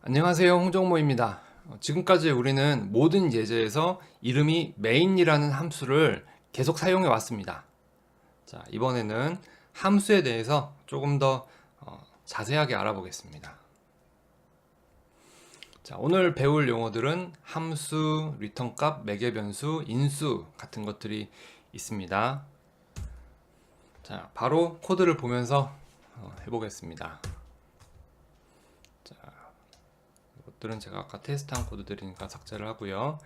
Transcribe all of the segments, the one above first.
안녕하세요, 홍정모입니다. 지금까지 우리는 모든 예제에서 이름이 main이라는 함수를 계속 사용해 왔습니다. 자, 이번에는 함수에 대해서 조금 더 자세하게 알아보겠습니다. 자, 오늘 배울 용어들은 함수, 리턴값, 매개변수, 인수 같은 것들이 있습니다. 자, 바로 코드를 보면서 해보겠습니다. 이것들은 제가 아까 테스트한 코드들이니까 삭제를 하고요.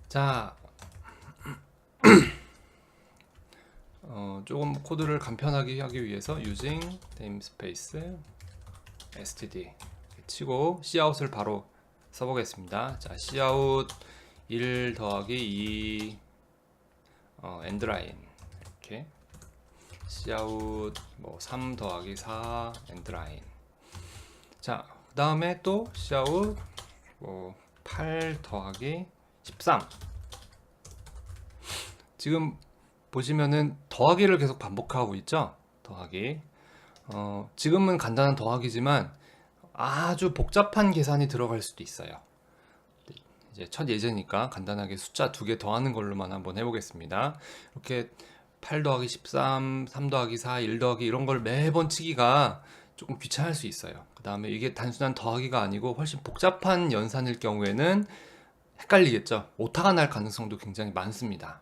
자, 조금 코드를 간편하게 하기 위해서 using namespace std 치고 cout을 바로 써보겠습니다. 자, cout 1 더하기 2 endline 이렇게 cout 3 더하기 4 endline. 자, 그 다음에 또 cout 8 더하기 13. 지금 보시면은 더하기를 계속 반복하고 있죠. 더하기. 지금은 간단한 더하기지만 아주 복잡한 계산이 들어갈 수도 있어요. 이제 첫 예제니까 간단하게 숫자 2개 더하는 걸로만 한번 해보겠습니다. 이렇게 8 더하기 13, 3 더하기 4, 1 더하기 이런 걸 매번 치기가 조금 귀찮을 수 있어요. 그 다음에 이게 단순한 더하기가 아니고 훨씬 복잡한 연산일 경우에는 헷갈리겠죠. 오타가 날 가능성도 굉장히 많습니다.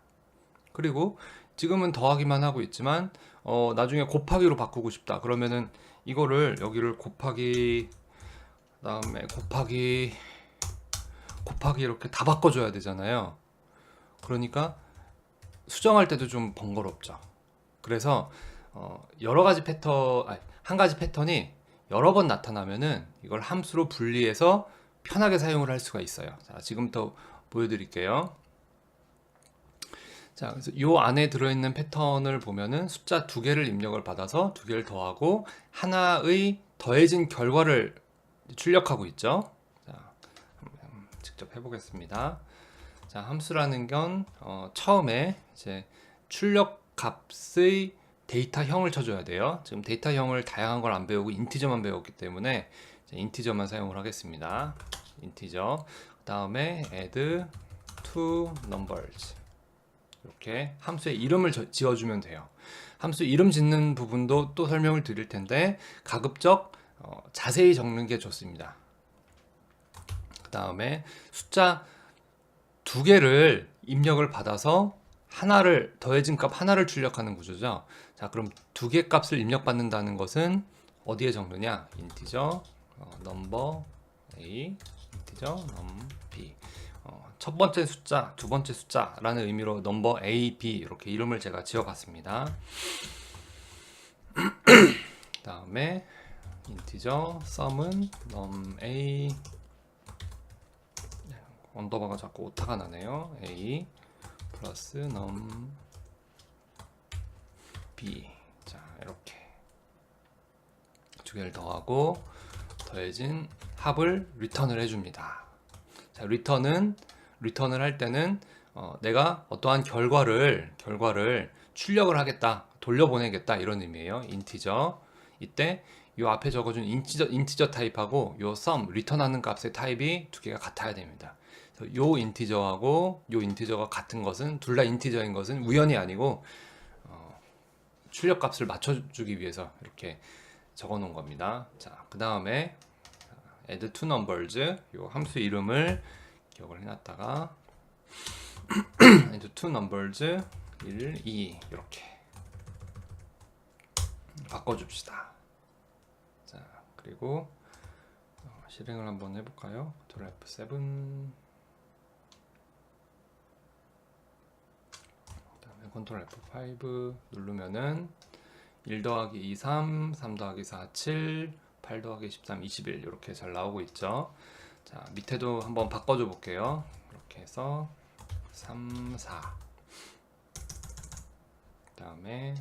그리고 지금은 더하기만 하고 있지만 나중에 곱하기로 바꾸고 싶다 그러면은 이거를 여기를 곱하기 그다음에 곱하기 이렇게 다 바꿔줘야 되잖아요. 그러니까 수정할 때도 좀 번거롭죠. 그래서 여러 가지 한 가지 패턴이 여러 번 나타나면은 이걸 함수로 분리해서 편하게 사용을 할 수가 있어요. 자, 지금부터 보여드릴게요. 자, 그래서 이 안에 들어있는 패턴을 보면은 숫자 2개를 입력을 받아서 2개를 더하고 하나의 더해진 결과를 출력하고 있죠. 자, 한번 직접 해보겠습니다. 자, 함수라는 건 처음에 이제 출력 값의 데이터형을 쳐줘야 돼요. 지금 데이터형을 다양한 걸 안 배우고 인티저만 배웠기 때문에 인티저만 사용을 하겠습니다. 인티저. 그 다음에 add two numbers. 이렇게 함수의 이름을 지어주면 돼요. 함수 이름 짓는 부분도 또 설명을 드릴 텐데 가급적 자세히 적는 게 좋습니다. 그 다음에 숫자 2개를 입력을 받아서 하나를 더해진 값 하나를 출력하는 구조죠. 자, 그럼 2개 값을 입력받는다는 것은 어디에 적느냐? 인티저 number a, 인티저 num b. 첫 번째 숫자, 두 번째 숫자라는 의미로 넘버 A, B 이렇게 이름을 제가 지어봤습니다. 다음에 인티저 sum은 num A 언더바가 자꾸 오타가 나네요. A 플러스 num B. 자, 이렇게 2개를 더하고 더해진 합을 리턴을 해줍니다. 자, 리턴을 할 때는 내가 어떠한 결과를 출력을 하겠다, 돌려보내겠다 이런 의미예요. 인티저. 이때 요 앞에 적어준 인티저 타입하고 요 sum 리턴하는 값의 타입이 2개가 같아야 됩니다. 그래서 요 인티저하고 요 인티저가 같은 것은 둘 다 인티저인 것은 우연이 아니고 출력 값을 맞춰주기 위해서 이렇게 적어 놓은 겁니다. 자, 그 다음에 add two numbers 요 함수 이름을 기억을 해놨다가 add two numbers 1, 2 이렇게 바꿔줍시다. 자, 그리고 실행을 한번 해볼까요? Ctrl F7 그다음에 Ctrl F5 누르면은 1 더하기 2, 3, 3 더하기 4, 7, 8 더하기 13, 21 이렇게 잘 나오고 있죠. 자, 밑에도 한번 바꿔줘 볼게요. 이렇게 해서 3, 4 그 다음에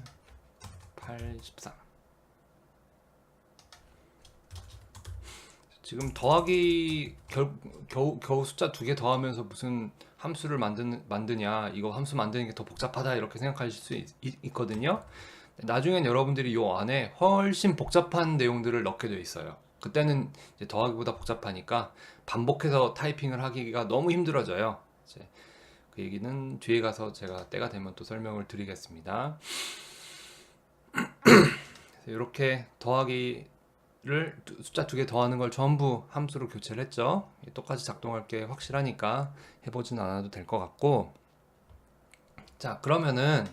8, 13 지금 더하기 겨우 숫자 2개 더하면서 무슨 함수를 만드냐, 이거 함수 만드는 게 더 복잡하다 이렇게 생각하실 수 있거든요. 나중엔 여러분들이 요 안에 훨씬 복잡한 내용들을 넣게 돼 있어요. 그때는 이제 더하기보다 복잡하니까 반복해서 타이핑을 하기가 너무 힘들어져요. 이제 그 얘기는 뒤에 가서 제가 때가 되면 또 설명을 드리겠습니다. 이렇게 더하기를 숫자 2개 더하는 걸 전부 함수로 교체를 했죠. 똑같이 작동할 게 확실하니까 해보진 않아도 될 것 같고, 자 그러면은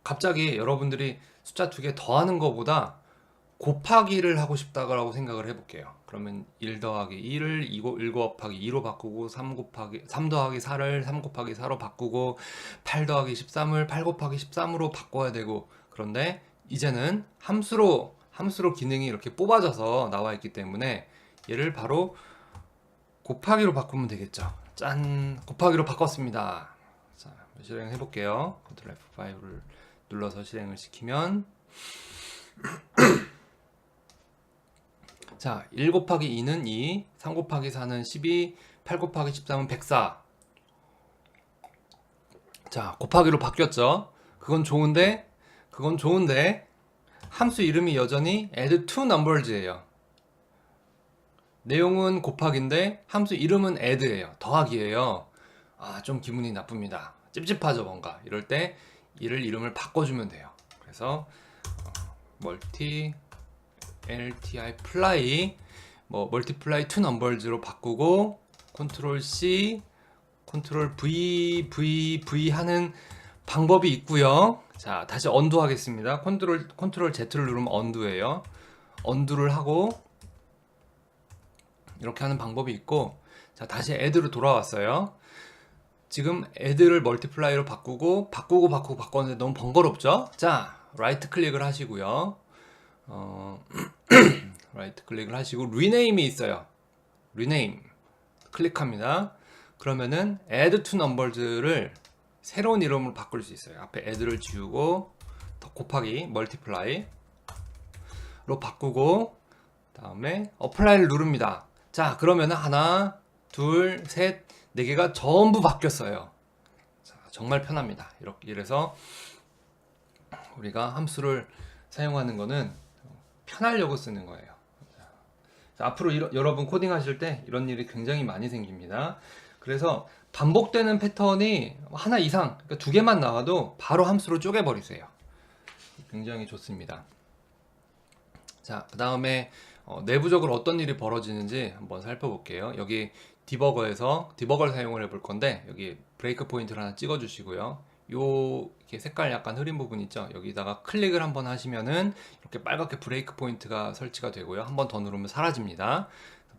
갑자기 여러분들이 숫자 2개 더하는 것보다 곱하기를 하고 싶다고 생각을 해볼게요. 그러면 1 더하기 1을 1 곱하기 2로 바꾸고 3 더하기 4를 3 곱하기 4로 바꾸고 8 더하기 13을 8 곱하기 13으로 바꿔야 되고, 그런데 이제는 함수로 기능이 이렇게 뽑아져서 나와 있기 때문에 얘를 바로 곱하기로 바꾸면 되겠죠. 짠! 곱하기로 바꿨습니다. 자, 실행해 볼게요. Ctrl F5를 눌러서 실행을 시키면 자, 1 곱하기 2는 2, 3 곱하기 4는 12, 8 곱하기 13은 104. 자, 곱하기로 바뀌었죠. 그건 좋은데 함수 이름이 여전히 add two numbers예요. 내용은 곱하기인데 함수 이름은 add예요. 더하기예요. 아, 좀 기분이 나쁩니다. 찝찝하죠, 뭔가. 이럴 때 이름을 바꿔주면 돼요. 그래서 멀티 LTI 플라이 멀티플라이 투 넘버즈로 바꾸고 컨트롤 C, 컨트롤 V 하는 방법이 있고요. 자, 다시 언두 하겠습니다. 컨트롤 Z를 누르면 언두예요. 언두를 하고 이렇게 하는 방법이 있고, 자, 다시 add로 돌아왔어요. 지금 add를 멀티플라이로 바꾸고 바꿨는데 너무 번거롭죠? 자, 라이트 클릭을 하시고요. 라이트 클릭을 하시고 rename이 있어요. rename 클릭합니다. 그러면은 add to numbers를 새로운 이름으로 바꿀 수 있어요. 앞에 add를 지우고 더 곱하기 multiply로 바꾸고 다음에 apply를 누릅니다. 자, 그러면은 하나, 둘, 셋, 네 개가 전부 바뀌었어요. 자, 정말 편합니다. 이래서 우리가 함수를 사용하는 거는 편하려고 쓰는 거예요. 자, 앞으로 여러분 코딩 하실 때 이런 일이 굉장히 많이 생깁니다. 그래서 반복되는 패턴이 하나 이상, 그러니까 2개만 나와도 바로 함수로 쪼개버리세요. 굉장히 좋습니다. 자, 그 다음에 내부적으로 어떤 일이 벌어지는지 한번 살펴볼게요. 여기 디버거를 사용을 해볼 건데, 여기 브레이크 포인트를 하나 찍어 주시고요. 이렇게 색깔 약간 흐린 부분 있죠? 여기다가 클릭을 한번 하시면은 이렇게 빨갛게 브레이크 포인트가 설치가 되고요. 한번 더 누르면 사라집니다.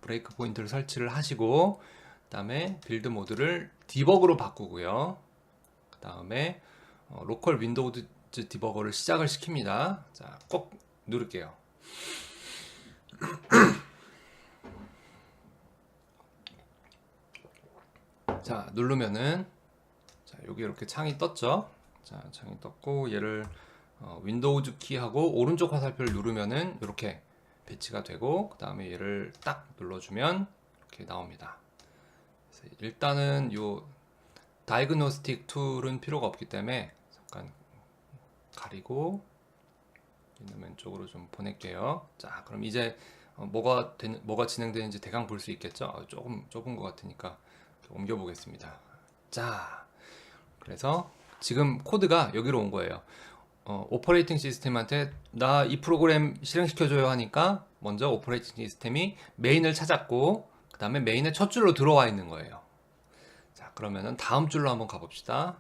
브레이크 포인트를 설치를 하시고, 그 다음에 빌드 모드를 디버그로 바꾸고요. 그 다음에 로컬 윈도우즈 디버거를 시작을 시킵니다. 자, 꼭 누를게요. 자, 누르면은 자, 여기 이렇게 창이 떴죠. 자, 창이 떴고 얘를 윈도우즈 키하고 오른쪽 화살표를 누르면은 이렇게 배치가 되고, 그 다음에 얘를 딱 눌러주면 이렇게 나옵니다. 그래서 일단은 요 다이그노스틱 툴은 필요가 없기 때문에 잠깐 가리고 왼쪽으로 좀 보낼게요. 자, 그럼 이제 뭐가 진행되는지 대강 볼 수 있겠죠? 조금 좁은 것 같으니까 옮겨 보겠습니다. 자, 그래서 지금 코드가 여기로 온 거예요. 오퍼레이팅 시스템한테 나 이 프로그램 실행시켜줘요 하니까 먼저 오퍼레이팅 시스템이 메인을 찾았고, 그 다음에 메인의 첫 줄로 들어와 있는 거예요. 자, 그러면은 다음 줄로 한번 가봅시다.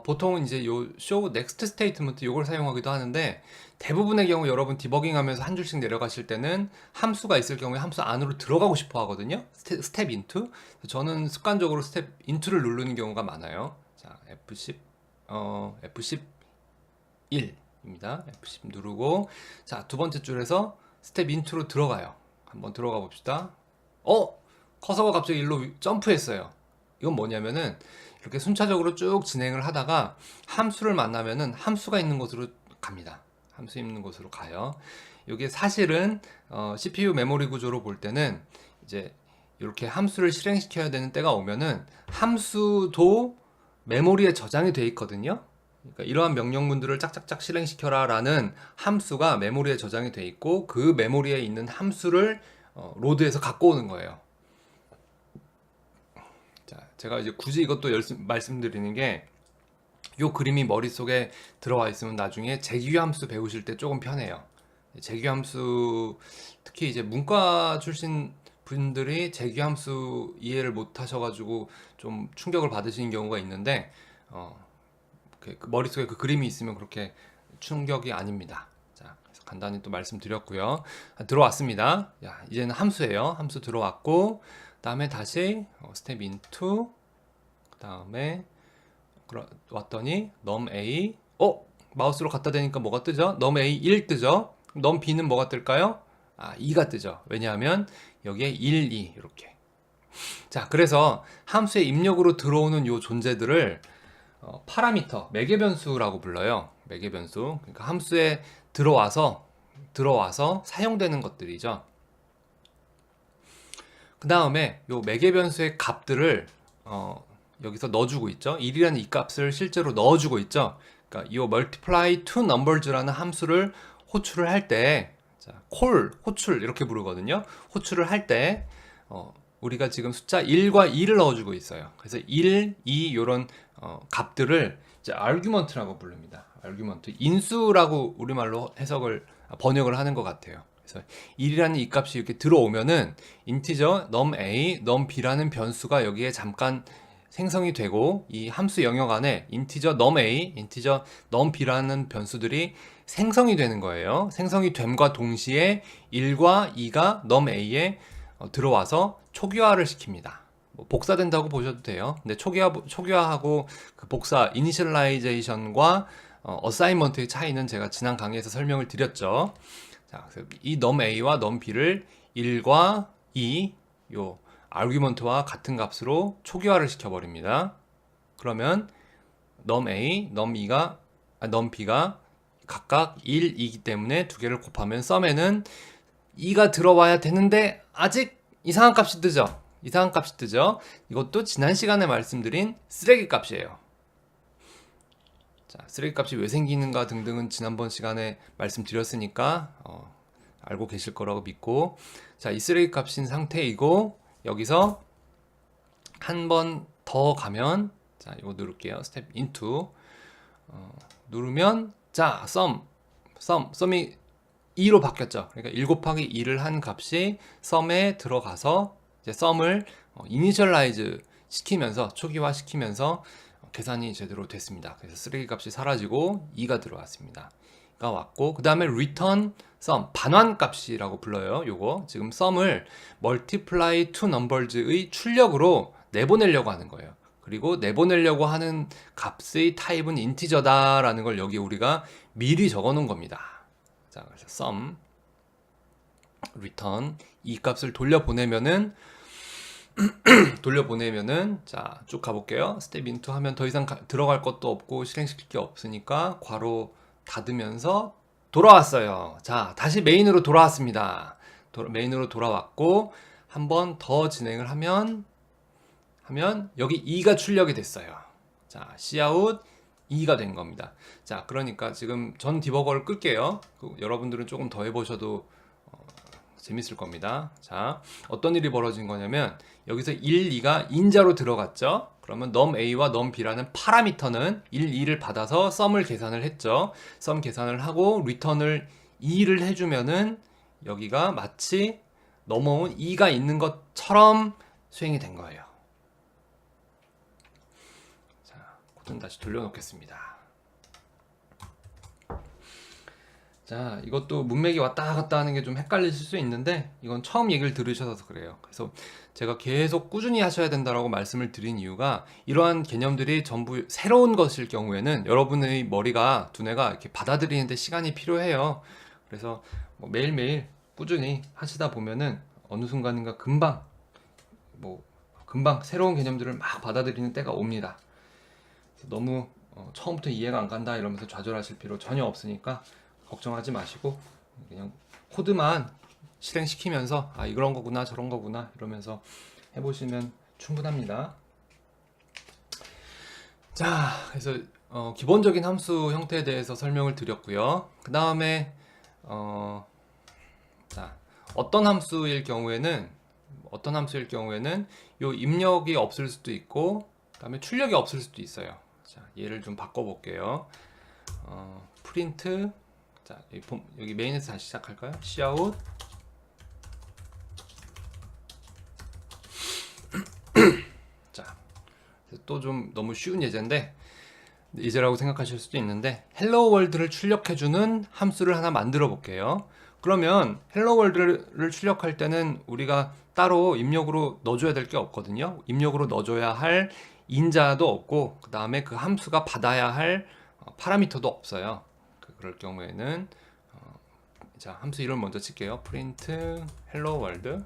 보통은 이제 요 show next statement 요걸 사용하기도 하는데, 대부분의 경우 여러분 디버깅 하면서 한 줄씩 내려가실 때는 함수가 있을 경우에 함수 안으로 들어가고 싶어 하거든요. 스텝 인투. 저는 습관적으로 스텝 인투를 누르는 경우가 많아요. 자, F11입니다. F10 누르고, 자, 두 번째 줄에서 스텝 인투로 들어가요. 한번 들어가 봅시다. 커서가 갑자기 일로 점프했어요. 이건 뭐냐면은 이렇게 순차적으로 쭉 진행을 하다가 함수를 만나면은 함수가 있는 곳으로 갑니다. 함수 있는 곳으로 가요. 이게 사실은 CPU 메모리 구조로 볼 때는 이제 이렇게 함수를 실행시켜야 되는 때가 오면은 함수도 메모리에 저장이 돼 있거든요. 그러니까 이러한 명령문들을 짝짝짝 실행시켜라 라는 함수가 메모리에 저장이 돼 있고 그 메모리에 있는 함수를 로드해서 갖고 오는 거예요. 자, 제가 이제 굳이 이것도 말씀드리는 게 이 그림이 머릿속에 들어와 있으면 나중에 재규함수 배우실 때 조금 편해요. 재규함수 특히 이제 문과 출신 분들이 재규함수 이해를 못 하셔가지고 좀 충격을 받으시는 경우가 있는데 그 머릿속에 그 그림이 있으면 그렇게 충격이 아닙니다. 자, 그래서 간단히 또 말씀드렸고요. 들어왔습니다. 야, 이제는 함수예요. 함수 들어왔고 그다음에 다시 스텝 인투 그다음에 왔더니 num a 마우스로 갖다 대니까 뭐가 뜨죠? num a 1 뜨죠? num b는 뭐가 뜰까요? 2가 뜨죠. 왜냐하면 여기에 1, 2 이렇게. 자, 그래서 함수의 입력으로 들어오는 요 존재들을 파라미터, 매개변수라고 불러요. 매개변수. 그러니까 함수에 들어와서 사용되는 것들이죠. 그 다음에 요 매개변수의 값들을 여기서 넣어주고 있죠. 1이라는 이 값을 실제로 넣어주고 있죠. 그러니까 이 multiply two numbers라는 함수를 호출을 할 때, 자, 호출 이렇게 부르거든요. 호출을 할 때 우리가 지금 숫자 1과 2를 넣어주고 있어요. 그래서 1, 2 이런 값들을 이제 argument라고 부릅니다. argument, 인수라고 우리말로 번역을 하는 것 같아요. 그래서 1이라는 이 값이 이렇게 들어오면은 인티저 num a, num b라는 변수가 여기에 잠깐 생성이 되고 이 함수 영역 안에 인티저 num a, 인티저 num b라는 변수들이 생성이 되는 거예요. 생성이 됨과 동시에 1과 2가 num a에 들어와서 초기화를 시킵니다. 뭐 복사된다고 보셔도 돼요. 근데 초기화하고 그 복사, 이니셜라이제이션과 어사인먼트의 차이는 제가 지난 강의에서 설명을 드렸죠. 자, 그래서 이 num a와 num b를 1과 2, 요 아규먼트와 같은 값으로 초기화를 시켜버립니다. 그러면 num a, num b가 각각 1이기 때문에 두 개를 곱하면 썸에는 2가 들어와야 되는데 아직 이상한 값이 뜨죠. 이상한 값이 뜨죠. 이것도 지난 시간에 말씀드린 쓰레기 값이에요. 자, 쓰레기 값이 왜 생기는가 등등은 지난번 시간에 말씀드렸으니까 알고 계실 거라고 믿고, 자, 이 쓰레기 값인 상태이고 여기서 한 번 더 가면, 자, 이거 누를게요. 스텝 인투 누르면, 자, 썸이 2로 바뀌었죠. 그러니까 1 곱하기 2를 한 값이 썸에 들어가서 이제 썸을 이니셜라이즈 시키면서 초기화 시키면서 계산이 제대로 됐습니다. 그래서 쓰레기 값이 사라지고 2가 들어왔습니다. 가 왔고, 그 다음에 return sum, 반환 값이라고 불러요. 요거 지금 sum을 multiply two numbers의 출력으로 내보내려고 하는 거예요. 그리고 내보내려고 하는 값의 타입은 인티저다라는 걸 여기 우리가 미리 적어 놓은 겁니다. 자, 그래서 sum return 이 값을 돌려보내면은 자, 쭉 가볼게요. 스텝 인투 하면 더 이상 들어갈 것도 없고 실행시킬 게 없으니까 괄호 닫으면서 돌아왔어요. 자, 다시 메인으로 돌아왔습니다. 메인으로 돌아왔고 한 번 더 진행을 하면 여기 2가 출력이 됐어요. 자, cout 2가 된 겁니다. 자, 그러니까 지금 전 디버거를 끌게요. 여러분들은 조금 더 해보셔도 재밌을 겁니다. 자, 어떤 일이 벌어진 거냐면 여기서 1, 2가 인자로 들어갔죠. 그러면 num a와 num b라는 파라미터는 1, 2를 받아서 썸을 계산을 했죠. 썸 계산을 하고 return을 2를 해주면은 여기가 마치 넘어온 2가 있는 것처럼 수행이 된 거예요. 자, 코드는 다시 돌려놓겠습니다. 자, 이것도 문맥이 왔다 갔다 하는 게 좀 헷갈리실 수 있는데 이건 처음 얘기를 들으셔서 그래요. 그래서 제가 계속 꾸준히 하셔야 된다라고 말씀을 드린 이유가 이러한 개념들이 전부 새로운 것일 경우에는 여러분의 머리가, 두뇌가 이렇게 받아들이는데 시간이 필요해요. 그래서 뭐 매일매일 꾸준히 하시다 보면은 어느 순간인가 금방 새로운 개념들을 막 받아들이는 때가 옵니다. 너무 처음부터 이해가 안 간다 이러면서 좌절하실 필요 전혀 없으니까 걱정하지 마시고 그냥 코드만 실행시키면서 이런 거구나 저런 거구나 이러면서 해보시면 충분합니다. 자, 그래서 기본적인 함수 형태에 대해서 설명을 드렸고요. 그 다음에 자, 어떤 함수일 경우에는 요 입력이 없을 수도 있고, 그다음에 출력이 없을 수도 있어요. 자, 얘를 좀 바꿔볼게요. 프린트, 자, 여기 메인에서 다시 시작할까요? cout. 자, 또 좀 너무 쉬운 예제라고 생각하실 수도 있는데, 헬로 월드를 출력해주는 함수를 하나 만들어 볼게요. 그러면 헬로 월드를 출력할 때는 우리가 따로 입력으로 넣어줘야 될 게 없거든요. 입력으로 넣어줘야 할 인자도 없고, 그 다음에 그 함수가 받아야 할 파라미터도 없어요. 그럴 경우에는 자, 함수 이름 먼저 칠게요. print hello world.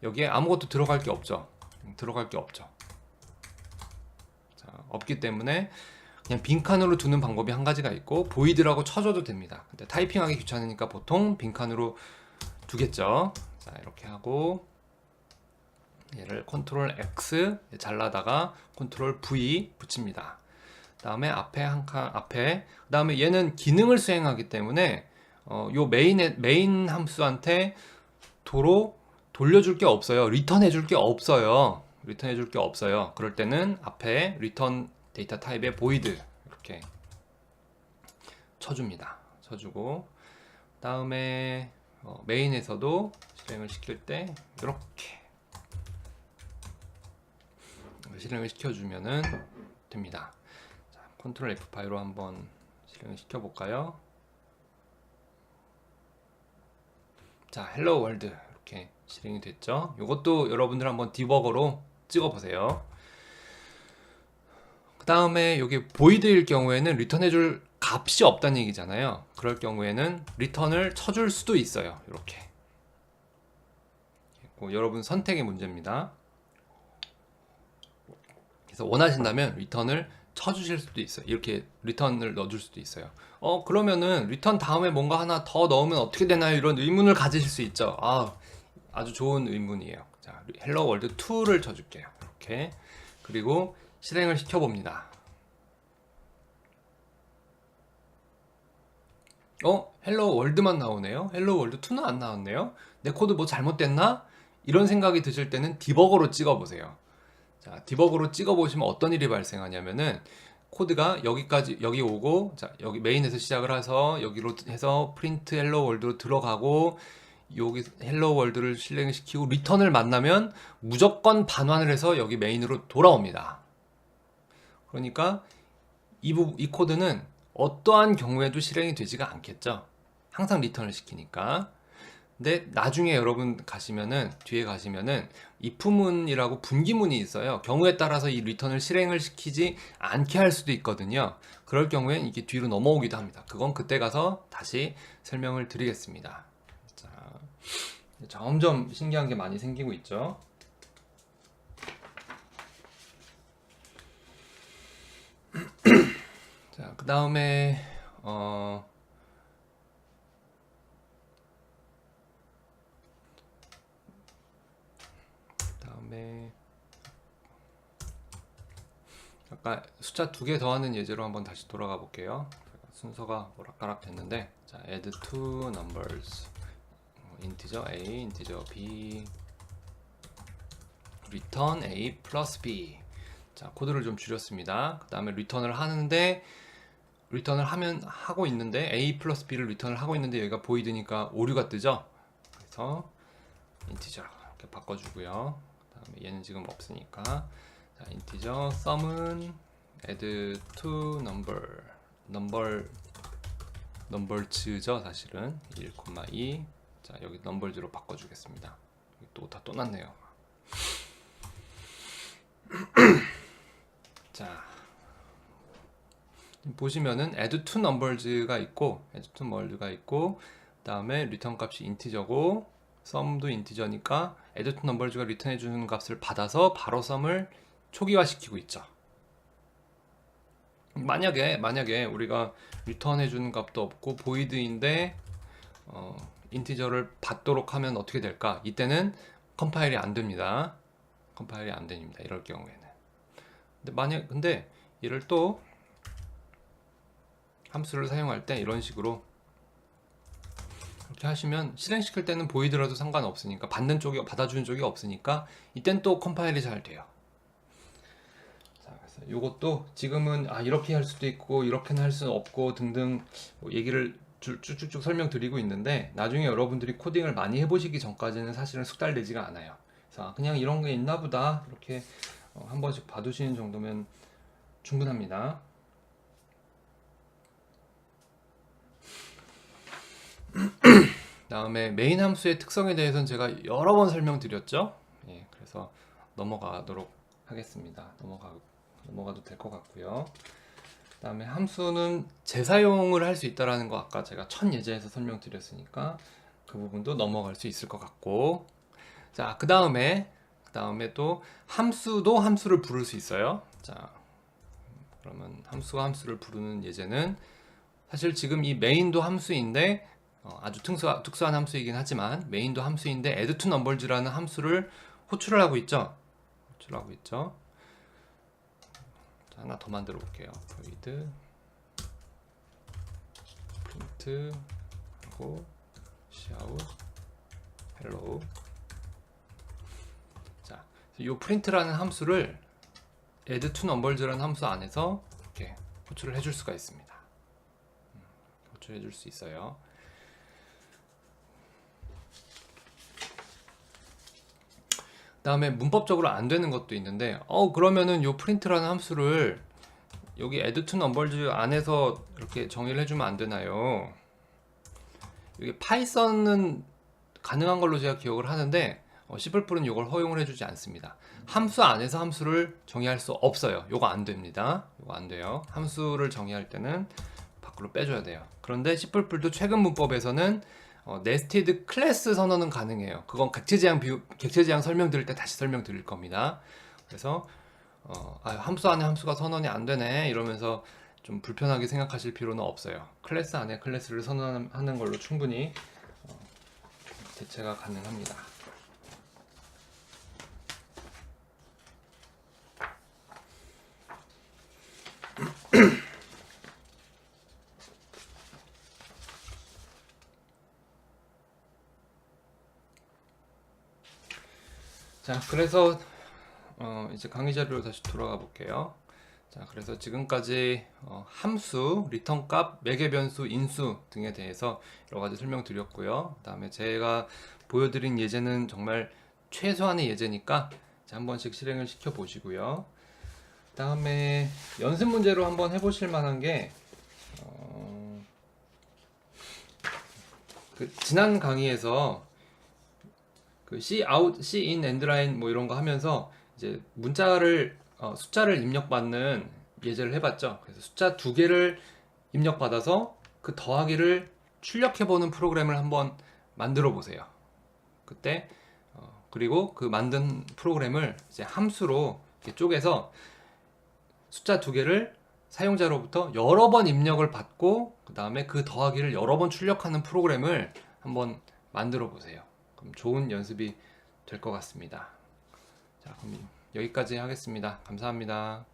여기에 아무것도 들어갈 게 없죠. 자, 없기 때문에 그냥 빈칸으로 두는 방법이 한 가지가 있고, 보이드라고 쳐줘도 됩니다. 근데 타이핑하기 귀찮으니까 보통 빈칸으로 두겠죠. 자, 이렇게 하고 얘를 컨트롤 X 잘라다가 컨트롤 V 붙입니다. 다음에 앞에 한 칸, 그 다음에 얘는 기능을 수행하기 때문에 요 메인 함수한테 도로 돌려줄 게 없어요. 리턴해 줄 게 없어요. 그럴 때는 앞에 리턴 데이터 타입의 void 이렇게 쳐주고, 다음에 메인에서도 실행을 시킬 때 이렇게 실행을 시켜주면은 됩니다. 자, 컨트롤 F5로 한번 실행을 시켜볼까요? 자, 헬로 월드 이렇게 실행이 됐죠. 이것도 여러분들 한번 디버거로 찍어보세요. 그 다음에 여기 void일 경우에는 리턴해줄 값이 없다는 얘기잖아요. 그럴 경우에는 리턴을 쳐줄 수도 있어요. 이렇게. 여러분 선택의 문제입니다. 그래서 원하신다면 리턴을 쳐주실 수도 있어요. 이렇게 리턴을 넣어줄 수도 있어요. 그러면은 리턴 다음에 뭔가 하나 더 넣으면 어떻게 되나요? 이런 의문을 가지실 수 있죠. 아주 좋은 의문이에요. 자, 헬로 월드 2를 쳐줄게요. 이렇게. 그리고 실행을 시켜봅니다. 헬로 월드만 나오네요. 헬로 월드 2는 안 나왔네요. 내 코드 뭐 잘못됐나? 이런 생각이 드실 때는 디버거로 찍어보세요. 자, 디버그로 찍어보시면 어떤 일이 발생하냐면은 코드가 여기 오고, 자, 여기 메인에서 시작을 해서 여기로 해서 프린트 헬로 월드로 들어가고, 여기 헬로 월드를 실행시키고 리턴을 만나면 무조건 반환을 해서 여기 메인으로 돌아옵니다. 그러니까 이 코드는 어떠한 경우에도 실행이 되지가 않겠죠. 항상 리턴을 시키니까. 근데 나중에 여러분 뒤에 가시면은 if문이라고 분기문이 있어요. 경우에 따라서 이 리턴을 실행을 시키지 않게 할 수도 있거든요. 그럴 경우엔 이게 뒤로 넘어오기도 합니다. 그건 그때 가서 다시 설명을 드리겠습니다. 자, 점점 신기한 게 많이 생기고 있죠. 자, 그 다음에 아까 숫자 2개 더하는 예제로 한번 다시 돌아가 볼게요. 순서가 오락가락 됐는데, 자, add two numbers, 인티저 a, 인티저 b, return a plus b. 자, 코드를 좀 줄였습니다. 그 다음에 리턴을 하고 있는데 a 플러스 b를 리턴을 하고 있는데 여기가 void니까 오류가 뜨죠. 그래서 인티저 이렇게 바꿔주고요. 그 다음에 얘는 지금 없으니까, 자, 인티저 sum은 add to numbers죠. 사실은 1,2. 자, 여기 numbers로 바꿔주겠습니다. 또 났네요. 자, 보시면은 add to numbers가 있고, 그 다음에 리턴 값이 인티저고, sum도 인티저니까 add to numbers가 리턴해 주는 값을 받아서 바로 sum을 초기화시키고 있죠. 만약에 우리가 리턴해 주는 값도 없고 void인데 인티저를 받도록 하면 어떻게 될까? 이때는 컴파일이 안 됩니다. 이럴 경우에는. 근데 얘를 또 함수를 사용할 때 이런 식으로 이렇게 하시면 실행시킬 때는 보이더라도 상관없으니까, 받아주는 쪽이 없으니까 이땐 또 컴파일이 잘 돼요. 자, 그래서 이것도 지금은 이렇게 할 수도 있고 이렇게는 할 수는 없고 등등 뭐 얘기를 쭉쭉쭉 설명드리고 있는데, 나중에 여러분들이 코딩을 많이 해보시기 전까지는 사실은 숙달되지가 않아요. 그래서 그냥 이런 게 있나 보다 이렇게 한 번씩 봐두시는 정도면 충분합니다. 다음에 메인 함수의 특성에 대해서는 제가 여러 번 설명드렸죠. 예, 그래서 넘어가도록 하겠습니다. 넘어가도 될 것 같고요. 다음에 함수는 재사용을 할 수 있다라는 거 아까 제가 첫 예제에서 설명드렸으니까 그 부분도 넘어갈 수 있을 것 같고, 자, 그 다음에 또 함수도 함수를 부를 수 있어요. 자, 그러면 함수가 함수를 부르는 예제는, 사실 지금 이 메인도 함수인데 아주 특수한 함수이긴 하지만 메인도 함수인데 addToNumbers라는 함수를 호출을 하고 있죠. 자, 하나 더 만들어 볼게요. void print 하고 cout hello. 자, 이 print라는 함수를 addToNumbers라는 함수 안에서 이렇게 호출을 해줄 수가 있습니다. 호출해 줄 수 있어요. 다음에 문법적으로 안 되는 것도 있는데, 그러면은 요 print라는 함수를 여기 addToNumbers 안에서 이렇게 정의를 해주면 안 되나요? 이게 파이썬은 가능한 걸로 제가 기억을 하는데 C++는 이걸 허용을 해주지 않습니다. 함수 안에서 함수를 정의할 수 없어요. 요거 안 됩니다. 요거 안 돼요. 함수를 정의할 때는 밖으로 빼줘야 돼요. 그런데 C++도 최근 문법에서는 네스티드 클래스 선언은 가능해요. 그건 객체 제한 설명드릴 때 다시 설명드릴 겁니다. 그래서 함수 안에 함수가 선언이 안 되네 이러면서 좀 불편하게 생각하실 필요는 없어요. 클래스 안에 클래스를 선언하는 걸로 충분히 대체가 가능합니다. 자, 그래서 이제 강의 자료로 다시 돌아가 볼게요. 자, 그래서 지금까지 함수, 리턴 값, 매개 변수, 인수 등에 대해서 여러 가지 설명드렸고요. 그다음에 제가 보여드린 예제는 정말 최소한의 예제니까 한 번씩 실행을 시켜 보시고요. 그다음에 연습 문제로 한번 해보실 만한 게 지난 강의에서 그 C out, C in, endline 뭐 이런 거 하면서 이제 숫자를 입력받는 예제를 해봤죠. 그래서 숫자 2개를 입력받아서 그 더하기를 출력해보는 프로그램을 한번 만들어 보세요. 그때 그리고 그 만든 프로그램을 이제 함수로 이렇게 쪼개서 숫자 2개를 사용자로부터 여러 번 입력을 받고 그 다음에 그 더하기를 여러 번 출력하는 프로그램을 한번 만들어 보세요. 그럼 좋은 연습이 될 것 같습니다. 자, 그럼 여기까지 하겠습니다. 감사합니다.